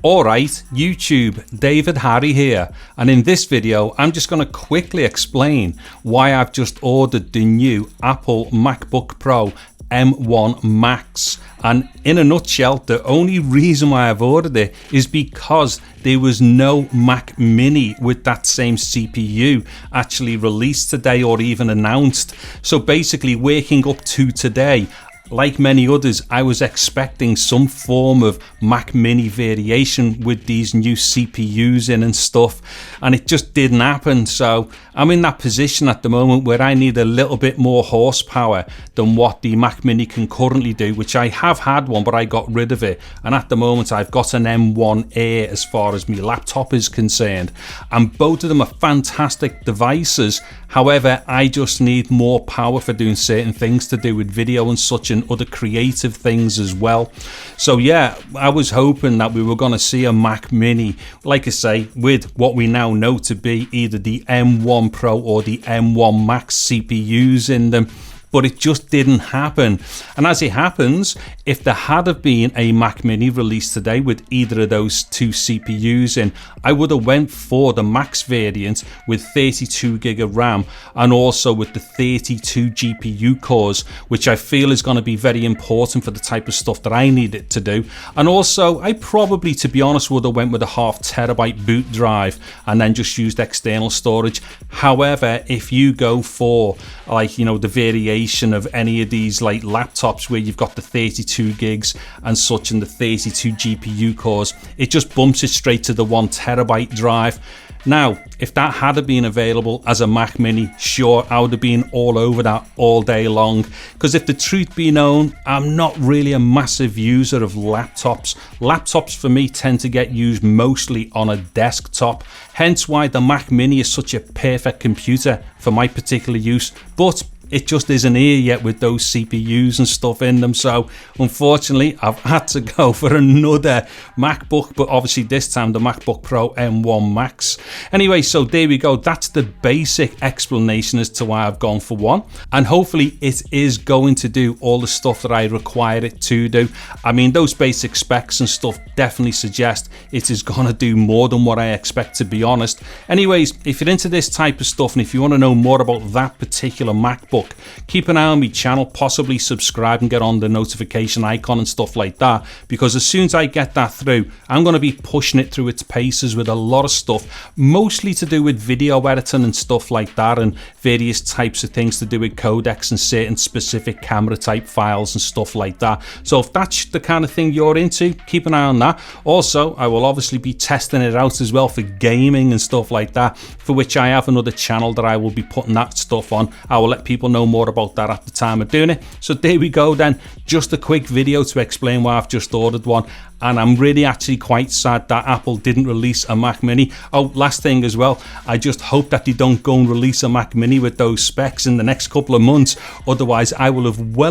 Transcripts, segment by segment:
Alright, YouTube, David Harry here, and in this video I'm just going to quickly explain why I've just ordered the new Apple MacBook Pro M1 Max. And in a nutshell, the only reason why I've ordered it is because there was no Mac Mini with that same CPU actually released today or even announced. So basically, waking up to today, like many others, I was expecting some form of Mac Mini variation with these new CPUs in and stuff, and it just didn't happen. So I'm in that position at the moment where I need a little bit more horsepower than what the Mac Mini can currently do, which I have had one, but I got rid of it. And at the moment I've got an M1 Air as far as my laptop is concerned, and both of them are fantastic devices. However, I just need more power for doing certain things to do with video and such, and other creative things as well. So yeah, I was hoping that we were going to see a Mac Mini, like I say, with what we now know to be either the M1 Pro or the M1 Max CPUs in them. But it just didn't happen. And as it happens, if there had have been a Mac Mini released today with either of those two CPUs in, I would have went for the Max variant with 32 gig of RAM and also with the 32 GPU cores, which I feel is going to be very important for the type of stuff that I need it to do. And also, I probably, to be honest, would have went with a 0.5 terabyte boot drive and then just used external storage. However, if you go for, like, you know, the variation of any of these like laptops where you've got the 32 gigs and such and the 32 GPU cores, it just bumps it straight to the 1 terabyte drive. Now, if that had been available as a Mac Mini, sure, I would have been all over that all day long. Because if the truth be known, I'm not really a massive user of laptops. Laptops for me tend to get used mostly on a desktop, hence why the Mac Mini is such a perfect computer for my particular use. But it just isn't here yet with those CPUs and stuff in them. So unfortunately, I've had to go for another MacBook, but obviously this time the MacBook Pro M1 Max. Anyway, so there we go. That's the basic explanation as to why I've gone for one. And hopefully it is going to do all the stuff that I require it to do. I mean, those basic specs and stuff definitely suggest it is going to do more than what I expect, to be honest. Anyways, if you're into this type of stuff and if you want to know more about that particular MacBook, keep an eye on my channel, possibly subscribe and get on the notification icon and stuff like that, because as soon as I get that through, I'm going to be pushing it through its paces with a lot of stuff, mostly to do with video editing and stuff like that, and various types of things to do with codecs and certain specific camera type files and stuff like that. So if that's the kind of thing you're into, keep an eye on that. Also, I will obviously be testing it out as well for gaming and stuff like that, for which I have another channel that I will be putting that stuff on. I will let people know more about that at the time of doing it. So there we go then, just a quick video to explain why I've just ordered one. And I'm really actually quite sad that Apple didn't release a Mac Mini. Oh, last thing as well, I just hope that they don't go and release a Mac Mini with those specs in the next couple of months. Otherwise, I will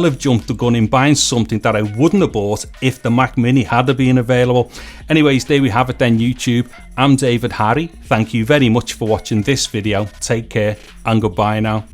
have jumped the gun in buying something that I wouldn't have bought if the Mac Mini had been available. Anyways, there we have it then, YouTube. I'm David Harry. Thank you very much for watching this video. Take care and goodbye now.